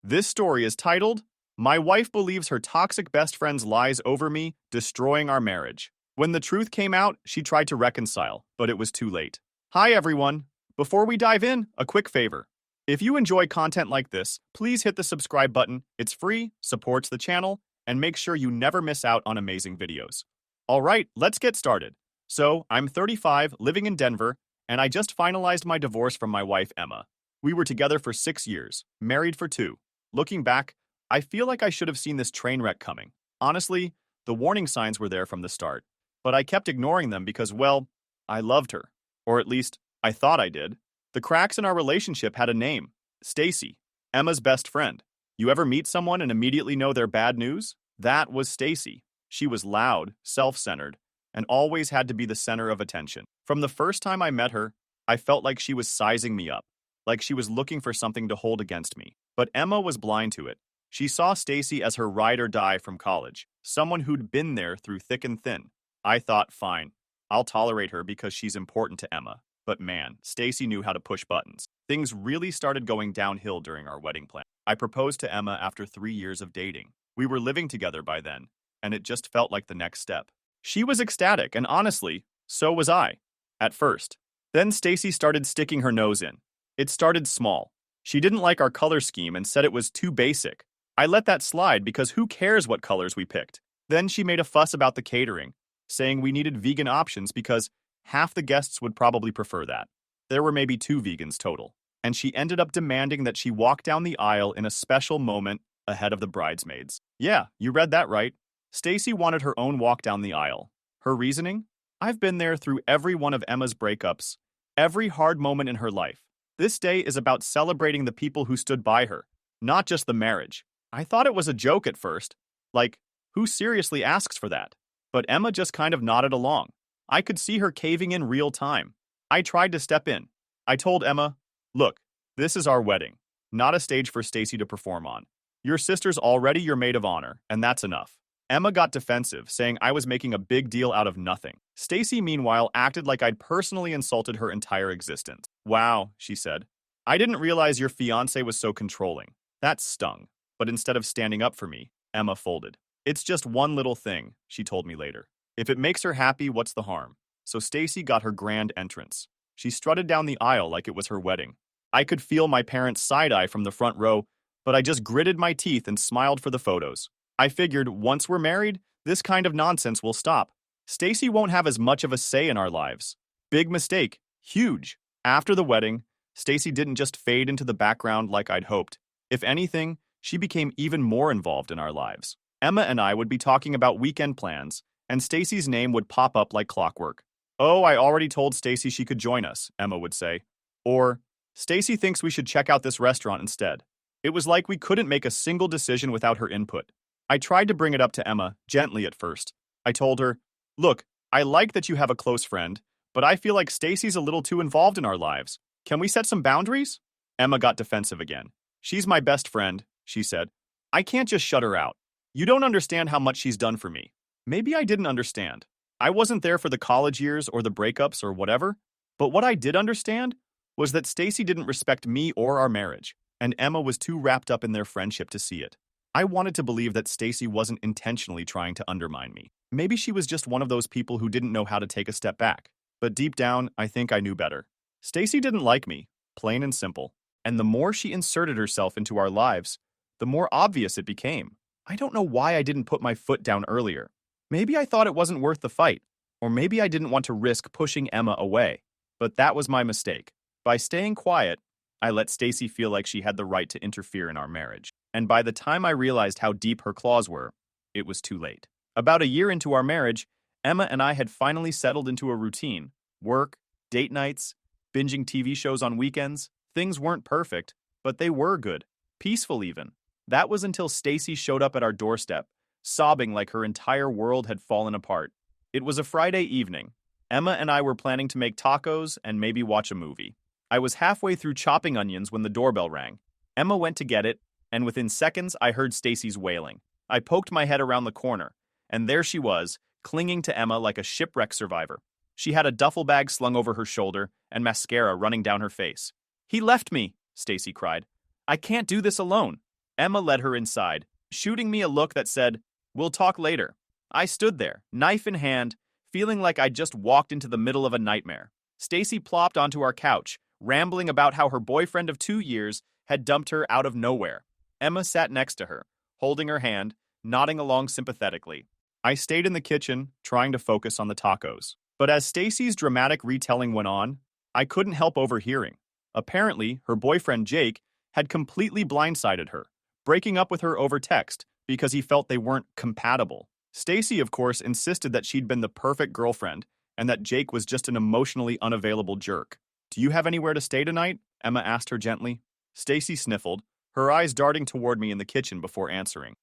This story is titled, My Wife Believes Her Toxic Best Friend's Lies Over Me, Destroying Our Marriage. When the truth came out, she tried to reconcile, but it was too late. Hi everyone! Before we dive in, a quick favor. If you enjoy content like this, please hit the subscribe button. It's free, supports the channel, and make sure you never miss out on amazing videos. Alright, let's get started. So, I'm 35, living in Denver, and I just finalized my divorce from my wife Emma. We were together for 6 years, married for 2. Looking back, I feel like I should have seen this train wreck coming. Honestly, the warning signs were there from the start. But I kept ignoring them because, well, I loved her. Or at least, I thought I did. The cracks in our relationship had a name. Stacy, Emma's best friend. You ever meet someone and immediately know they're bad news? That was Stacy. She was loud, self-centered, and always had to be the center of attention. From the first time I met her, I felt like she was sizing me up, like she was looking for something to hold against me. But Emma was blind to it. She saw Stacy as her ride or die from college, someone who'd been there through thick and thin. I thought, fine, I'll tolerate her because she's important to Emma. But man, Stacy knew how to push buttons. Things really started going downhill during our wedding plan. I proposed to Emma after 3 years of dating. We were living together by then, and it just felt like the next step. She was ecstatic, and honestly, so was I. At first. Then Stacy started sticking her nose in. It started small. She didn't like our color scheme and said it was too basic. I let that slide because who cares what colors we picked? Then she made a fuss about the catering, saying we needed vegan options because half the guests would probably prefer that. There were maybe 2 vegans total. And she ended up demanding that she walk down the aisle in a special moment ahead of the bridesmaids. Yeah, you read that right. Stacy wanted her own walk down the aisle. Her reasoning? I've been there through every one of Emma's breakups, every hard moment in her life. This day is about celebrating the people who stood by her, not just the marriage. I thought it was a joke at first. Like, who seriously asks for that? But Emma just kind of nodded along. I could see her caving in real time. I tried to step in. I told Emma, look, this is our wedding, not a stage for Stacy to perform on. Your sister's already your maid of honor, and that's enough. Emma got defensive, saying I was making a big deal out of nothing. Stacy, meanwhile, acted like I'd personally insulted her entire existence. Wow, she said. I didn't realize your fiancé was so controlling. That stung. But instead of standing up for me, Emma folded. It's just one little thing, she told me later. If it makes her happy, what's the harm? So Stacy got her grand entrance. She strutted down the aisle like it was her wedding. I could feel my parents' side-eye from the front row, but I just gritted my teeth and smiled for the photos. I figured, once we're married, this kind of nonsense will stop. Stacy won't have as much of a say in our lives. Big mistake. Huge. After the wedding, Stacy didn't just fade into the background like I'd hoped. If anything, she became even more involved in our lives. Emma and I would be talking about weekend plans, and Stacy's name would pop up like clockwork. Oh, I already told Stacy she could join us, Emma would say. Or, Stacy thinks we should check out this restaurant instead. It was like we couldn't make a single decision without her input. I tried to bring it up to Emma, gently at first. I told her, look, I like that you have a close friend, but I feel like Stacy's a little too involved in our lives. Can we set some boundaries? Emma got defensive again. She's my best friend, she said. I can't just shut her out. You don't understand how much she's done for me. Maybe I didn't understand. I wasn't there for the college years or the breakups or whatever, but what I did understand was that Stacy didn't respect me or our marriage, and Emma was too wrapped up in their friendship to see it. I wanted to believe that Stacy wasn't intentionally trying to undermine me. Maybe she was just one of those people who didn't know how to take a step back. But deep down, I think I knew better. Stacy didn't like me, plain and simple. And the more she inserted herself into our lives, the more obvious it became. I don't know why I didn't put my foot down earlier. Maybe I thought it wasn't worth the fight. Or maybe I didn't want to risk pushing Emma away. But that was my mistake. By staying quiet, I let Stacy feel like she had the right to interfere in our marriage. And by the time I realized how deep her claws were, it was too late. About a year into our marriage, Emma and I had finally settled into a routine. Work, date nights, binging TV shows on weekends. Things weren't perfect, but they were good. Peaceful even. That was until Stacy showed up at our doorstep, sobbing like her entire world had fallen apart. It was a Friday evening. Emma and I were planning to make tacos and maybe watch a movie. I was halfway through chopping onions when the doorbell rang. Emma went to get it, and within seconds, I heard Stacy's wailing. I poked my head around the corner, and there she was, clinging to Emma like a shipwreck survivor. She had a duffel bag slung over her shoulder and mascara running down her face. He left me, Stacy cried. I can't do this alone. Emma led her inside, shooting me a look that said, "We'll talk later." I stood there, knife in hand, feeling like I'd just walked into the middle of a nightmare. Stacy plopped onto our couch, rambling about how her boyfriend of 2 years had dumped her out of nowhere. Emma sat next to her, holding her hand, nodding along sympathetically. I stayed in the kitchen, trying to focus on the tacos. But as Stacy's dramatic retelling went on, I couldn't help overhearing. Apparently, her boyfriend Jake had completely blindsided her, breaking up with her over text because he felt they weren't compatible. Stacy, of course, insisted that she'd been the perfect girlfriend and that Jake was just an emotionally unavailable jerk. "Do you have anywhere to stay tonight?" Emma asked her gently. Stacy sniffled, her eyes darting toward me in the kitchen before answering.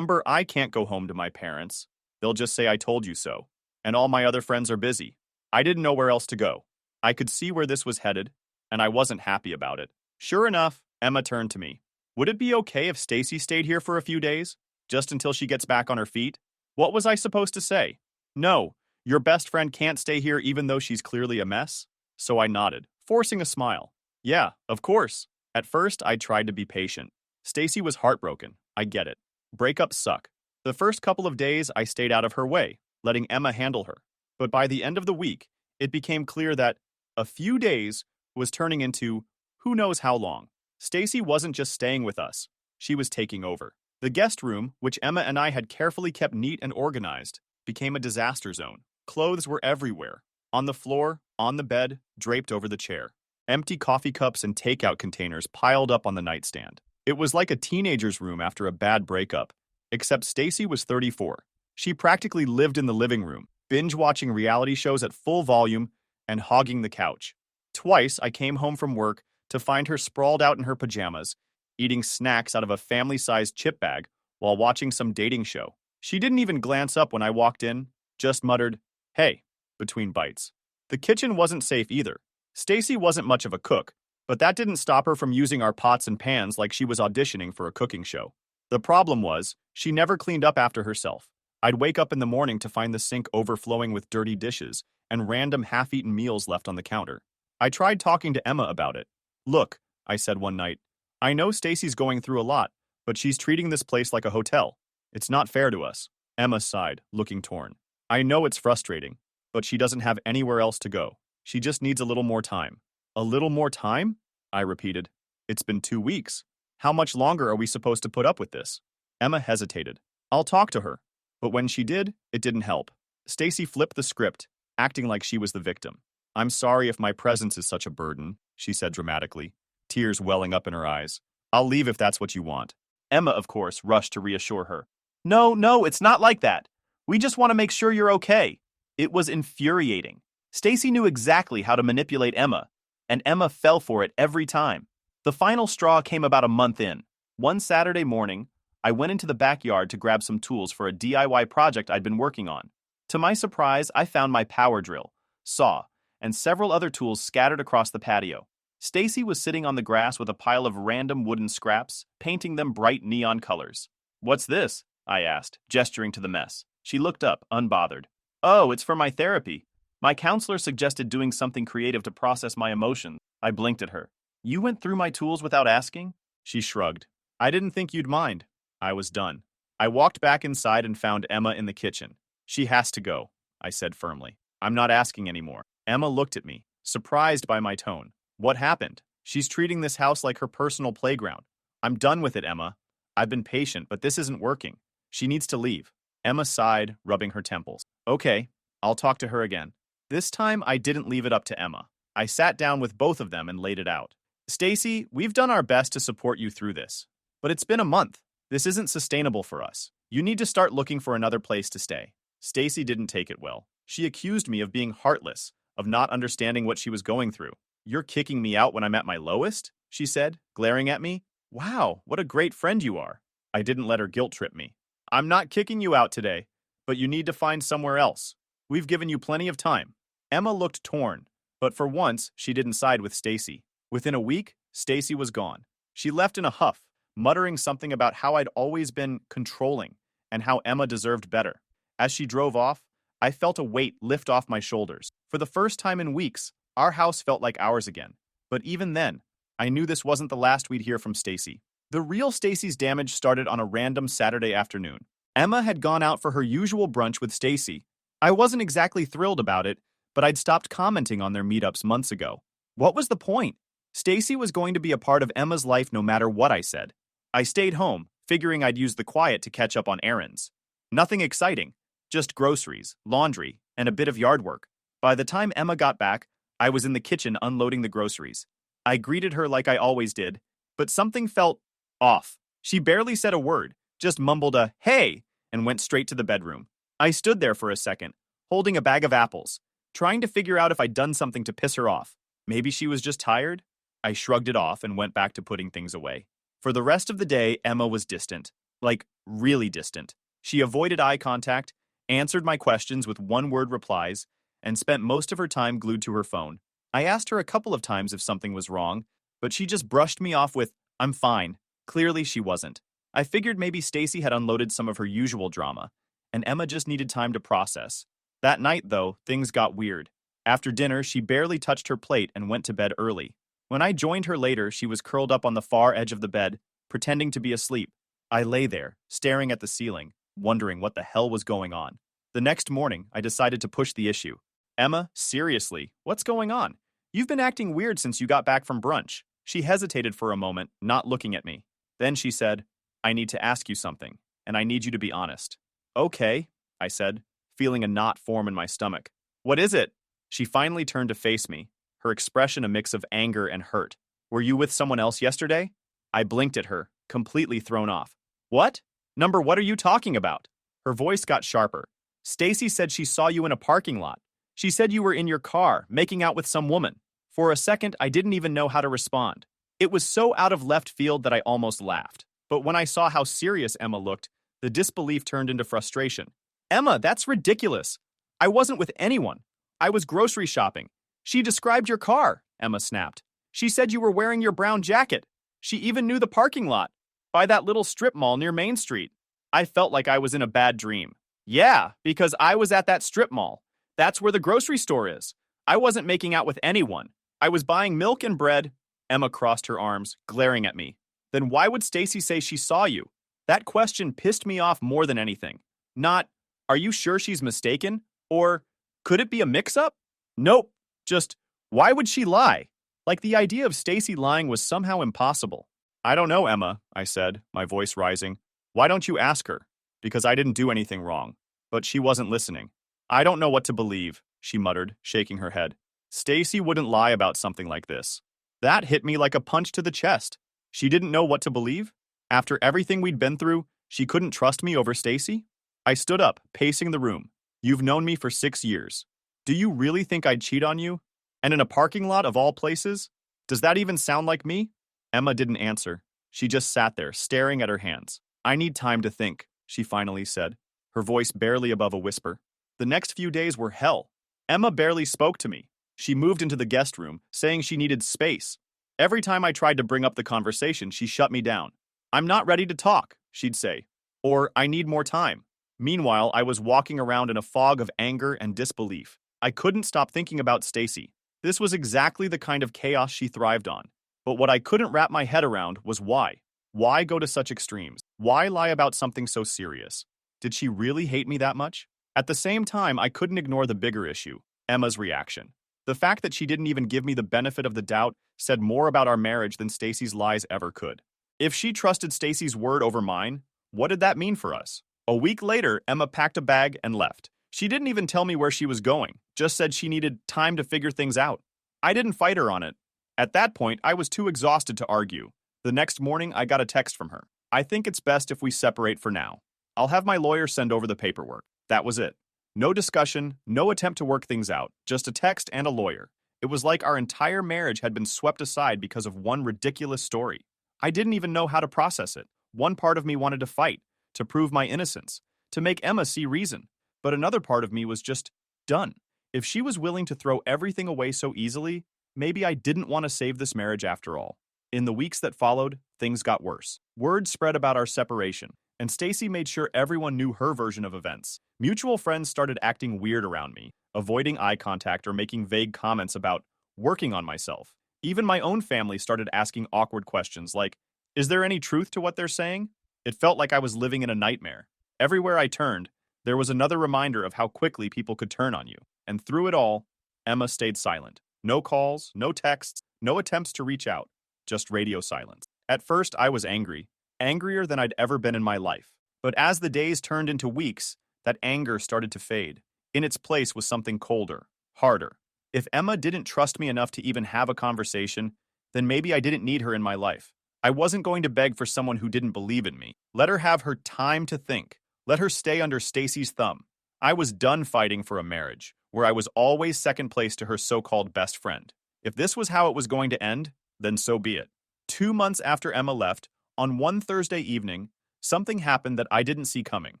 I can't go home to my parents. They'll just say I told you so. And all my other friends are busy. I didn't know where else to go. I could see where this was headed, and I wasn't happy about it. Sure enough, Emma turned to me. "Would it be okay if Stacy stayed here for a few days? Just until she gets back on her feet?" What was I supposed to say? No, your best friend can't stay here even though she's clearly a mess? So I nodded, forcing a smile. Yeah, of course. At first, I tried to be patient. Stacy was heartbroken. I get it. Breakups suck. The first couple of days, I stayed out of her way, letting Emma handle her. But by the end of the week, it became clear that a few days was turning into who knows how long. Stacy wasn't just staying with us. She was taking over. The guest room, which Emma and I had carefully kept neat and organized, became a disaster zone. Clothes were everywhere. On the floor, on the bed, draped over the chair. Empty coffee cups and takeout containers piled up on the nightstand. It was like a teenager's room after a bad breakup. Except Stacy was 34. She practically lived in the living room, binge-watching reality shows at full volume and hogging the couch. Twice, I came home from work to find her sprawled out in her pajamas, eating snacks out of a family-sized chip bag while watching some dating show. She didn't even glance up when I walked in, just muttered, "Hey," between bites. The kitchen wasn't safe either. Stacy wasn't much of a cook, but that didn't stop her from using our pots and pans like she was auditioning for a cooking show. The problem was, she never cleaned up after herself. I'd wake up in the morning to find the sink overflowing with dirty dishes and random half-eaten meals left on the counter. I tried talking to Emma about it. "Look," I said one night, "I know Stacy's going through a lot, but she's treating this place like a hotel. It's not fair to us." Emma sighed, looking torn. "I know it's frustrating, but she doesn't have anywhere else to go. She just needs a little more time." "A little more time?" I repeated. "It's been 2 weeks. How much longer are we supposed to put up with this?" Emma hesitated. "I'll talk to her." But when she did, it didn't help. Stacy flipped the script, acting like she was the victim. "I'm sorry if my presence is such a burden," she said dramatically, tears welling up in her eyes. "I'll leave if that's what you want." Emma, of course, rushed to reassure her. No, it's not like that. We just want to make sure you're okay." It was infuriating. Stacy knew exactly how to manipulate Emma, and Emma fell for it every time. The final straw came about a month in. One Saturday morning, I went into the backyard to grab some tools for a DIY project I'd been working on. To my surprise, I found my power drill, saw, and several other tools scattered across the patio. Stacy was sitting on the grass with a pile of random wooden scraps, painting them bright neon colors. "What's this?" I asked, gesturing to the mess. She looked up, unbothered. "Oh, it's for my therapy. My counselor suggested doing something creative to process my emotions." I blinked at her. "You went through my tools without asking?" She shrugged. "I didn't think you'd mind." I was done. I walked back inside and found Emma in the kitchen. "She has to go," I said firmly. "I'm not asking anymore." Emma looked at me, surprised by my tone. "What happened?" "She's treating this house like her personal playground. I'm done with it, Emma. I've been patient, but this isn't working. She needs to leave." Emma sighed, rubbing her temples. "Okay, I'll talk to her again." This time, I didn't leave it up to Emma. I sat down with both of them and laid it out. "Stacy, we've done our best to support you through this. But it's been a month. This isn't sustainable for us. You need to start looking for another place to stay." Stacy didn't take it well. She accused me of being heartless, of not understanding what she was going through. "You're kicking me out when I'm at my lowest?" she said, glaring at me. "Wow, what a great friend you are." I didn't let her guilt trip me. "I'm not kicking you out today, but you need to find somewhere else. We've given you plenty of time." Emma looked torn, but for once, she didn't side with Stacy. Within a week, Stacy was gone. She left in a huff, muttering something about how I'd always been controlling and how Emma deserved better. As she drove off, I felt a weight lift off my shoulders. For the first time in weeks, our house felt like ours again. But even then, I knew this wasn't the last we'd hear from Stacy. The real Stacy's damage started on a random Saturday afternoon. Emma had gone out for her usual brunch with Stacy. I wasn't exactly thrilled about it, but I'd stopped commenting on their meetups months ago. What was the point? Stacy was going to be a part of Emma's life no matter what I said. I stayed home, figuring I'd use the quiet to catch up on errands. Nothing exciting, just groceries, laundry, and a bit of yard work. By the time Emma got back, I was in the kitchen unloading the groceries. I greeted her like I always did, but something felt off. She barely said a word, just mumbled a "hey" and went straight to the bedroom. I stood there for a second, holding a bag of apples, trying to figure out if I'd done something to piss her off. Maybe she was just tired? I shrugged it off and went back to putting things away. For the rest of the day, Emma was distant. Like, really distant. She avoided eye contact, answered my questions with one-word replies, and spent most of her time glued to her phone. I asked her a couple of times if something was wrong, but she just brushed me off with, "I'm fine." Clearly, she wasn't. I figured maybe Stacy had unloaded some of her usual drama, and Emma just needed time to process. That night, though, things got weird. After dinner, she barely touched her plate and went to bed early. When I joined her later, she was curled up on the far edge of the bed, pretending to be asleep. I lay there, staring at the ceiling, wondering what the hell was going on. The next morning, I decided to push the issue. "Emma, seriously, what's going on? You've been acting weird since you got back from brunch." She hesitated for a moment, not looking at me. Then she said, "I need to ask you something, and I need you to be honest." "Okay," I said, feeling a knot form in my stomach. "What is it?" She finally turned to face me, her expression a mix of anger and hurt. "Were you with someone else yesterday?" I blinked at her, completely thrown off. "What? What are you talking about?" Her voice got sharper. "Stacy said she saw you in a parking lot. She said you were in your car, making out with some woman." For a second, I didn't even know how to respond. It was so out of left field that I almost laughed. But when I saw how serious Emma looked, the disbelief turned into frustration. "Emma, that's ridiculous. I wasn't with anyone. I was grocery shopping. She described your car," Emma snapped. "She said you were wearing your brown jacket. She even knew the parking lot, by that little strip mall near Main Street." I felt like I was in a bad dream. "Yeah, because I was at that strip mall. That's where the grocery store is. I wasn't making out with anyone. I was buying milk and bread." Emma crossed her arms, glaring at me. "Then why would Stacy say she saw you?" That question pissed me off more than anything. Not, "Are you sure she's mistaken?" Or, "Could it be a mix-up?" Nope. Just, why would she lie? Like the idea of Stacy lying was somehow impossible. "I don't know, Emma," I said, my voice rising. "Why don't you ask her?" Because I didn't do anything wrong. But she wasn't listening. "I don't know what to believe," she muttered, shaking her head. "Stacy wouldn't lie about something like this." That hit me like a punch to the chest. She didn't know what to believe? After everything we'd been through, she couldn't trust me over Stacy? I stood up, pacing the room. "You've known me for 6 years. Do you really think I'd cheat on you? And in a parking lot of all places? Does that even sound like me?" Emma didn't answer. She just sat there, staring at her hands. "I need time to think," she finally said, her voice barely above a whisper. The next few days were hell. Emma barely spoke to me. She moved into the guest room, saying she needed space. Every time I tried to bring up the conversation, she shut me down. "I'm not ready to talk," she'd say. Or, "I need more time." Meanwhile, I was walking around in a fog of anger and disbelief. I couldn't stop thinking about Stacy. This was exactly the kind of chaos she thrived on. But what I couldn't wrap my head around was why. Why go to such extremes? Why lie about something so serious? Did she really hate me that much? At the same time, I couldn't ignore the bigger issue, Emma's reaction. The fact that she didn't even give me the benefit of the doubt said more about our marriage than Stacy's lies ever could. If she trusted Stacy's word over mine, what did that mean for us? A week later, Emma packed a bag and left. She didn't even tell me where she was going, just said she needed time to figure things out. I didn't fight her on it. At that point, I was too exhausted to argue. The next morning, I got a text from her. "I think it's best if we separate for now. I'll have my lawyer send over the paperwork." That was it. No discussion, no attempt to work things out, just a text and a lawyer. It was like our entire marriage had been swept aside because of one ridiculous story. I didn't even know how to process it. One part of me wanted to fight, to prove my innocence, to make Emma see reason. But another part of me was just done. If she was willing to throw everything away so easily, maybe I didn't want to save this marriage after all. In the weeks that followed, things got worse. Word spread about our separation, and Stacy made sure everyone knew her version of events. Mutual friends started acting weird around me, avoiding eye contact or making vague comments about working on myself. Even my own family started asking awkward questions like, Is there any truth to what they're saying? It felt like I was living in a nightmare. Everywhere I turned, there was another reminder of how quickly people could turn on you. And through it all, Emma stayed silent. No calls, no texts, no attempts to reach out, just radio silence. At first, I was angry, angrier than I'd ever been in my life. But as the days turned into weeks, that anger started to fade. In its place was something colder, harder. If Emma didn't trust me enough to even have a conversation, then maybe I didn't need her in my life. I wasn't going to beg for someone who didn't believe in me. Let her have her time to think. Let her stay under Stacy's thumb. I was done fighting for a marriage, where I was always second place to her so-called best friend. If this was how it was going to end, then so be it. 2 months after Emma left, on one Thursday evening, something happened that I didn't see coming.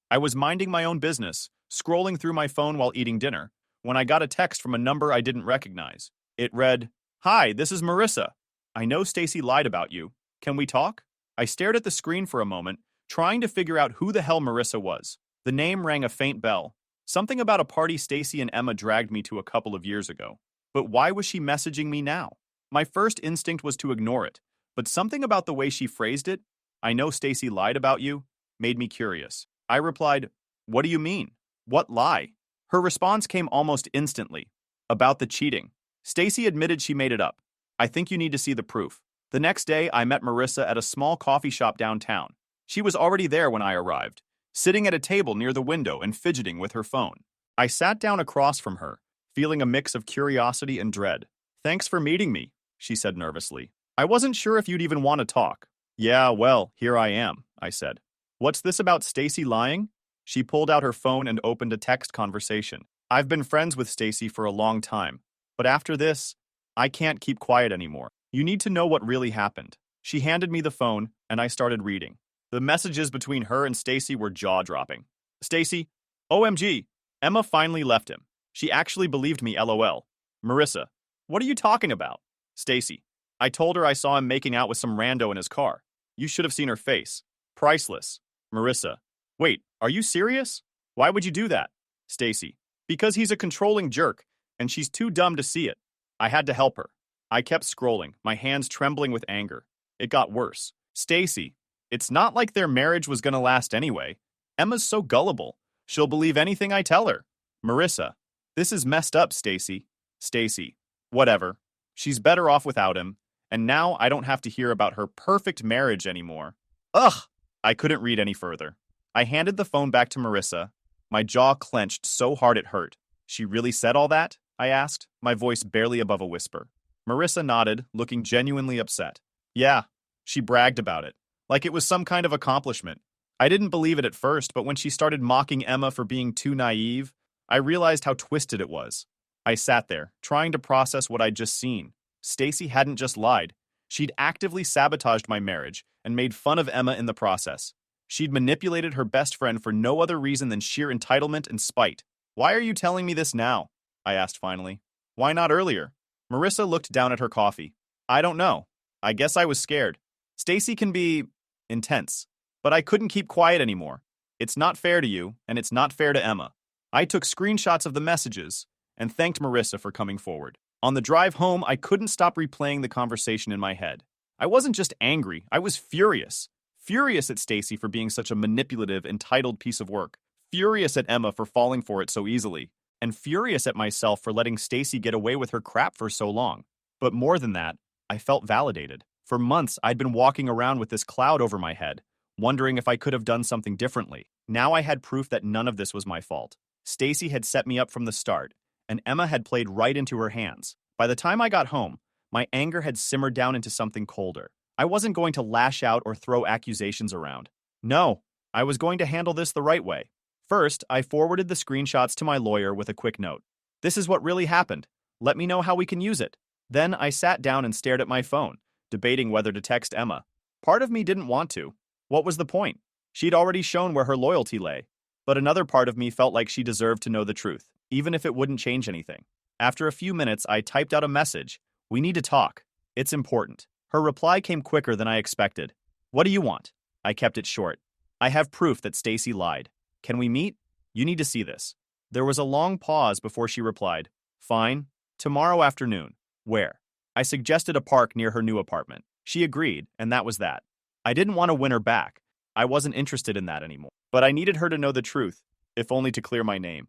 I was minding my own business, scrolling through my phone while eating dinner, when I got a text from a number I didn't recognize. It read, "Hi, this is Marissa. I know Stacy lied about you. Can we talk?" I stared at the screen for a moment, trying to figure out who the hell Marissa was. The name rang a faint bell. Something about a party Stacy and Emma dragged me to a couple of years ago. But why was she messaging me now? My first instinct was to ignore it, but something about the way she phrased it, "I know Stacy lied about you," made me curious. I replied, "What do you mean? What lie?" Her response came almost instantly. "About the cheating." Stacy admitted she made it up. "I think you need to see the proof." The next day, I met Marissa at a small coffee shop downtown. She was already there when I arrived, sitting at a table near the window and fidgeting with her phone. I sat down across from her, feeling a mix of curiosity and dread. "Thanks for meeting me," she said nervously. "I wasn't sure if you'd even want to talk." "Yeah, well, here I am," I said. "What's this about Stacy lying?" She pulled out her phone and opened a text conversation. "I've been friends with Stacy for a long time, but after this, I can't keep quiet anymore. You need to know what really happened." She handed me the phone, and I started reading. The messages between her and Stacy were jaw-dropping. "Stacy, OMG, Emma finally left him. She actually believed me, LOL. Marissa, what are you talking about?" "Stacy, I told her I saw him making out with some rando in his car. You should have seen her face. Priceless." Marissa, "Wait, are you serious? Why would you do that?" Stacy, "Because he's a controlling jerk, and she's too dumb to see it. I had to help her." I kept scrolling, my hands trembling with anger. It got worse. "Stacy, it's not like their marriage was gonna last anyway. Emma's so gullible. She'll believe anything I tell her." Marissa, "This is messed up, Stacy." Stacy, "Whatever. She's better off without him, and now I don't have to hear about her perfect marriage anymore." Ugh! I couldn't read any further. I handed the phone back to Marissa. My jaw clenched so hard it hurt. "She really said all that?" I asked, my voice barely above a whisper. Marissa nodded, looking genuinely upset. "Yeah, she bragged about it, like it was some kind of accomplishment. I didn't believe it at first, but when she started mocking Emma for being too naive, I realized how twisted it was." I sat there, trying to process what I'd just seen. Stacy hadn't just lied. She'd actively sabotaged my marriage and made fun of Emma in the process. She'd manipulated her best friend for no other reason than sheer entitlement and spite. "Why are you telling me this now?" I asked finally. "Why not earlier?" Marissa looked down at her coffee. "I don't know. I guess I was scared. Stacy can be intense, but I couldn't keep quiet anymore. It's not fair to you, and it's not fair to Emma." I took screenshots of the messages and thanked Marissa for coming forward. On the drive home, I couldn't stop replaying the conversation in my head. I wasn't just angry, I was furious. Furious at Stacy for being such a manipulative, entitled piece of work. Furious at Emma for falling for it so easily. And furious at myself for letting Stacy get away with her crap for so long. But more than that, I felt validated. For months, I'd been walking around with this cloud over my head, wondering if I could have done something differently. Now I had proof that none of this was my fault. Stacy had set me up from the start, and Emma had played right into her hands. By the time I got home, my anger had simmered down into something colder. I wasn't going to lash out or throw accusations around. No, I was going to handle this the right way. First, I forwarded the screenshots to my lawyer with a quick note. "This is what really happened. Let me know how we can use it." Then I sat down and stared at my phone, debating whether to text Emma. Part of me didn't want to. What was the point? She'd already shown where her loyalty lay. But another part of me felt like she deserved to know the truth, even if it wouldn't change anything. After a few minutes, I typed out a message. "We need to talk. It's important." Her reply came quicker than I expected. "What do you want?" I kept it short. "I have proof that Stacy lied. Can we meet? You need to see this." There was a long pause before she replied. "Fine. Tomorrow afternoon." "Where?" I suggested a park near her new apartment. She agreed, and that was that. I didn't want to win her back. I wasn't interested in that anymore. But I needed her to know the truth, if only to clear my name.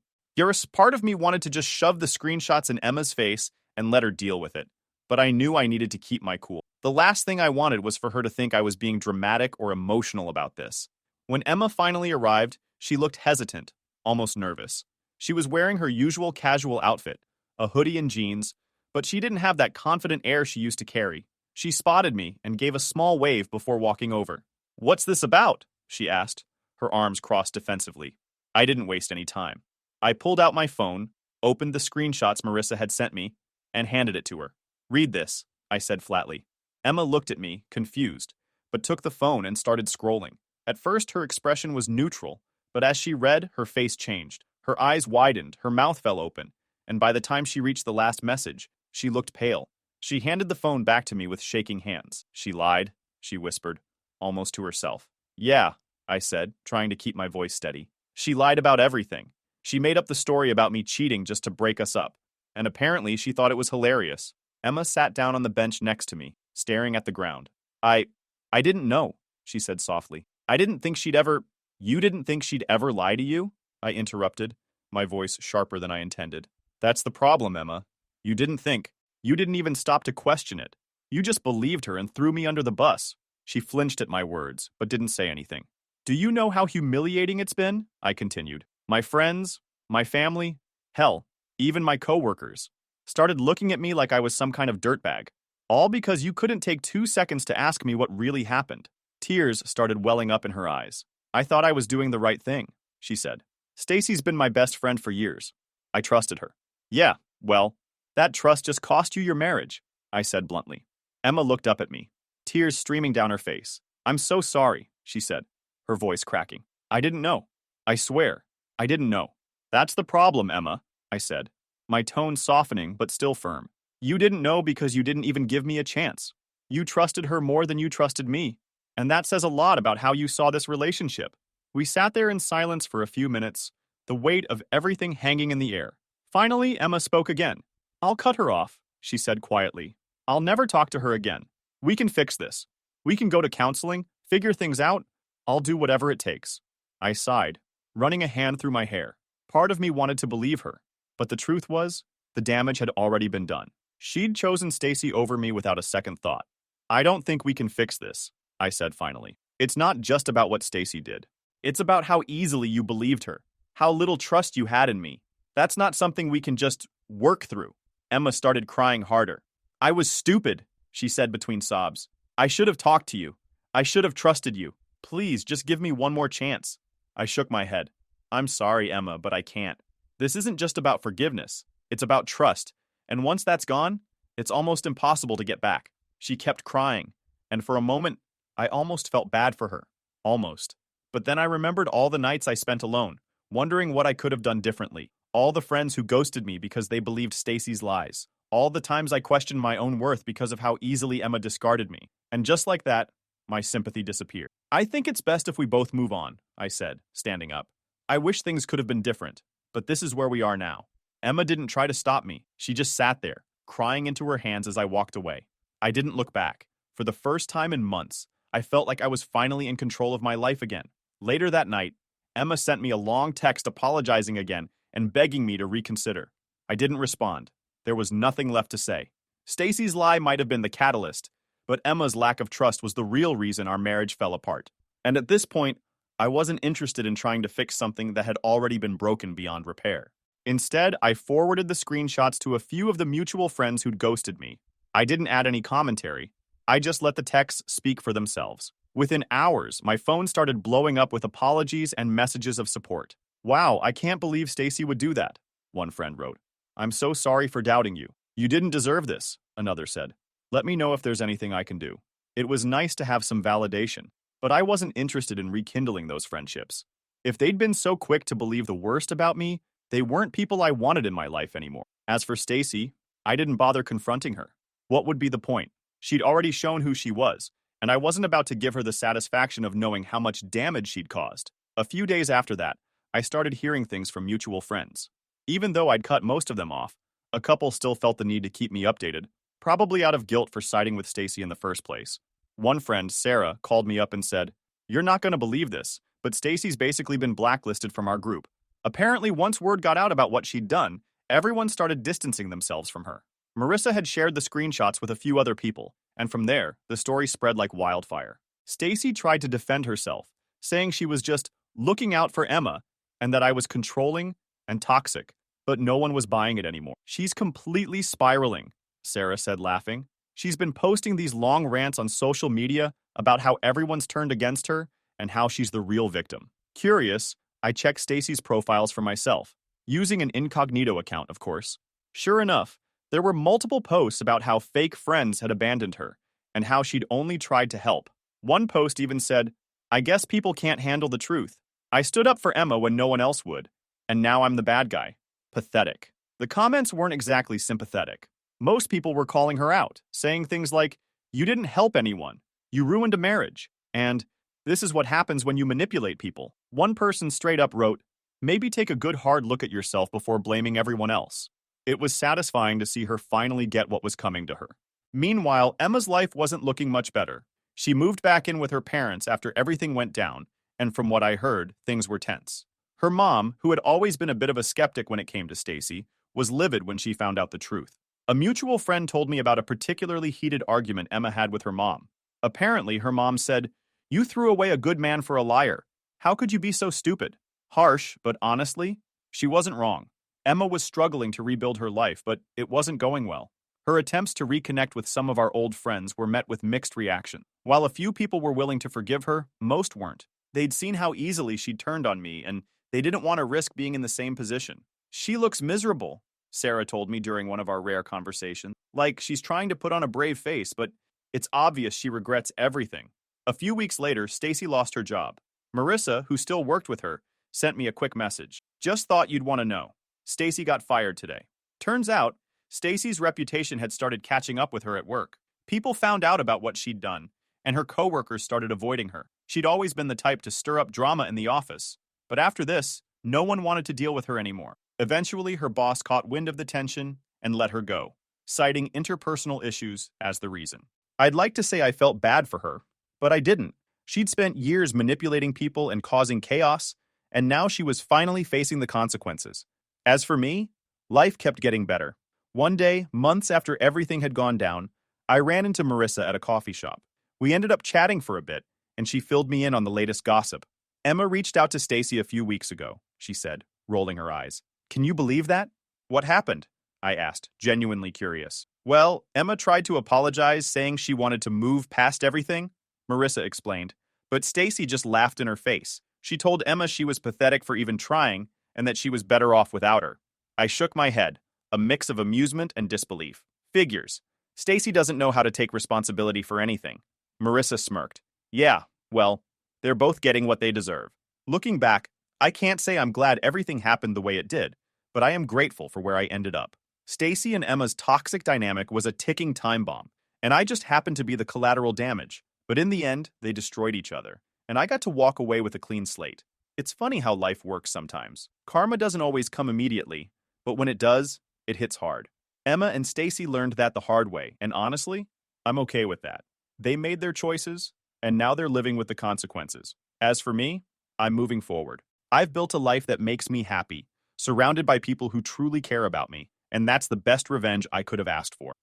Part of me wanted to just shove the screenshots in Emma's face and let her deal with it. But I knew I needed to keep my cool. The last thing I wanted was for her to think I was being dramatic or emotional about this. When Emma finally arrived, she looked hesitant, almost nervous. She was wearing her usual casual outfit, a hoodie and jeans, but she didn't have that confident air she used to carry. She spotted me and gave a small wave before walking over. "What's this about?" she asked, her arms crossed defensively. I didn't waste any time. I pulled out my phone, opened the screenshots Marissa had sent me, and handed it to her. "Read this," I said flatly. Emma looked at me, confused, but took the phone and started scrolling. At first, her expression was neutral, but as she read, her face changed. Her eyes widened, her mouth fell open, and by the time she reached the last message, she looked pale. She handed the phone back to me with shaking hands. "She lied," she whispered, almost to herself. "Yeah," I said, trying to keep my voice steady. "She lied about everything. She made up the story about me cheating just to break us up, and apparently she thought it was hilarious." Emma sat down on the bench next to me, staring at the ground. I didn't know," she said softly. "I didn't think she'd ever—" "You didn't think she'd ever lie to you?" I interrupted, my voice sharper than I intended. "That's the problem, Emma. You didn't think. You didn't even stop to question it. You just believed her and threw me under the bus." She flinched at my words, but didn't say anything. "Do you know how humiliating it's been?" I continued. "My friends, my family, hell, even my coworkers started looking at me like I was some kind of dirtbag. All because you couldn't take 2 seconds to ask me what really happened." Tears started welling up in her eyes. "I thought I was doing the right thing," she said. "Stacy's been my best friend for years. I trusted her." "Yeah, well, that trust just cost you your marriage," I said bluntly. Emma looked up at me, tears streaming down her face. "I'm so sorry," she said, her voice cracking. "I didn't know. I swear, I didn't know." "That's the problem, Emma," I said, my tone softening but still firm. "You didn't know because you didn't even give me a chance. You trusted her more than you trusted me, and that says a lot about how you saw this relationship." We sat there in silence for a few minutes, the weight of everything hanging in the air. Finally, Emma spoke again. "I'll cut her off," she said quietly. "I'll never talk to her again. We can fix this. We can go to counseling, figure things out. I'll do whatever it takes." I sighed, running a hand through my hair. Part of me wanted to believe her, but the truth was, the damage had already been done. She'd chosen Stacy over me without a second thought. "I don't think we can fix this," I said finally. "It's not just about what Stacy did. It's about how easily you believed her, how little trust you had in me. That's not something we can just work through." Emma started crying harder. "I was stupid," she said between sobs. "I should have talked to you. I should have trusted you. Please, just give me one more chance." I shook my head. "I'm sorry, Emma, but I can't. This isn't just about forgiveness. It's about trust. And once that's gone, it's almost impossible to get back." She kept crying, and for a moment, I almost felt bad for her. Almost. But then I remembered all the nights I spent alone, wondering what I could have done differently. All the friends who ghosted me because they believed Stacy's lies. All the times I questioned my own worth because of how easily Emma discarded me. And just like that, my sympathy disappeared. "I think it's best if we both move on," I said, standing up. "I wish things could have been different, but this is where we are now." Emma didn't try to stop me. She just sat there, crying into her hands as I walked away. I didn't look back. For the first time in months, I felt like I was finally in control of my life again. Later that night, Emma sent me a long text apologizing again and begging me to reconsider. I didn't respond. There was nothing left to say. Stacy's lie might have been the catalyst, but Emma's lack of trust was the real reason our marriage fell apart. And at this point, I wasn't interested in trying to fix something that had already been broken beyond repair. Instead, I forwarded the screenshots to a few of the mutual friends who'd ghosted me. I didn't add any commentary. I just let the texts speak for themselves. Within hours, my phone started blowing up with apologies and messages of support. "Wow, I can't believe Stacy would do that," one friend wrote. "I'm so sorry for doubting you. You didn't deserve this," another said. "Let me know if there's anything I can do." It was nice to have some validation, but I wasn't interested in rekindling those friendships. If they'd been so quick to believe the worst about me, they weren't people I wanted in my life anymore. As for Stacy, I didn't bother confronting her. What would be the point? She'd already shown who she was, and I wasn't about to give her the satisfaction of knowing how much damage she'd caused. A few days after that, I started hearing things from mutual friends. Even though I'd cut most of them off, a couple still felt the need to keep me updated, probably out of guilt for siding with Stacy in the first place. One friend, Sarah, called me up and said, "You're not going to believe this, but Stacy's basically been blacklisted from our group. Apparently, once word got out about what she'd done, everyone started distancing themselves from her." Marissa had shared the screenshots with a few other people, and from there, the story spread like wildfire. Stacy tried to defend herself, saying she was just looking out for Emma and that I was controlling and toxic, but no one was buying it anymore. "She's completely spiraling," Sarah said, laughing. "She's been posting these long rants on social media about how everyone's turned against her and how she's the real victim." Curious, I checked Stacy's profiles for myself, using an incognito account, of course. Sure enough, there were multiple posts about how fake friends had abandoned her and how she'd only tried to help. One post even said, "I guess people can't handle the truth. I stood up for Emma when no one else would, and now I'm the bad guy. Pathetic." The comments weren't exactly sympathetic. Most people were calling her out, saying things like, "You didn't help anyone. You ruined a marriage." And, "This is what happens when you manipulate people." One person straight up wrote, "Maybe take a good hard look at yourself before blaming everyone else." It was satisfying to see her finally get what was coming to her. Meanwhile, Emma's life wasn't looking much better. She moved back in with her parents after everything went down, and from what I heard, things were tense. Her mom, who had always been a bit of a skeptic when it came to Stacy, was livid when she found out the truth. A mutual friend told me about a particularly heated argument Emma had with her mom. Apparently, her mom said, "You threw away a good man for a liar. How could you be so stupid?" Harsh, but honestly, she wasn't wrong. Emma was struggling to rebuild her life, but it wasn't going well. Her attempts to reconnect with some of our old friends were met with mixed reaction. While a few people were willing to forgive her, most weren't. They'd seen how easily she'd turned on me, and they didn't want to risk being in the same position. "She looks miserable," Sarah told me during one of our rare conversations. "Like she's trying to put on a brave face, but it's obvious she regrets everything." A few weeks later, Stacy lost her job. Marissa, who still worked with her, sent me a quick message. "Just thought you'd want to know. Stacy got fired today." Turns out, Stacy's reputation had started catching up with her at work. People found out about what she'd done, and her coworkers started avoiding her. She'd always been the type to stir up drama in the office, but after this, no one wanted to deal with her anymore. Eventually, her boss caught wind of the tension and let her go, citing interpersonal issues as the reason. I'd like to say I felt bad for her, but I didn't. She'd spent years manipulating people and causing chaos, and now she was finally facing the consequences. As for me, life kept getting better. One day, months after everything had gone down, I ran into Marissa at a coffee shop. We ended up chatting for a bit, and she filled me in on the latest gossip. "Emma reached out to Stacy a few weeks ago," she said, rolling her eyes. "Can you believe that?" "What happened?" I asked, genuinely curious. "Well, Emma tried to apologize, saying she wanted to move past everything," Marissa explained. "But Stacy just laughed in her face. She told Emma she was pathetic for even trying, and that she was better off without her." I shook my head, a mix of amusement and disbelief. "Figures. Stacy doesn't know how to take responsibility for anything." Marissa smirked. "Yeah, well, they're both getting what they deserve." Looking back, I can't say I'm glad everything happened the way it did, but I am grateful for where I ended up. Stacy and Emma's toxic dynamic was a ticking time bomb, and I just happened to be the collateral damage. But in the end, they destroyed each other, and I got to walk away with a clean slate. It's funny how life works sometimes. Karma doesn't always come immediately, but when it does, it hits hard. Emma and Stacy learned that the hard way, and honestly, I'm okay with that. They made their choices, and now they're living with the consequences. As for me, I'm moving forward. I've built a life that makes me happy, surrounded by people who truly care about me, and that's the best revenge I could have asked for.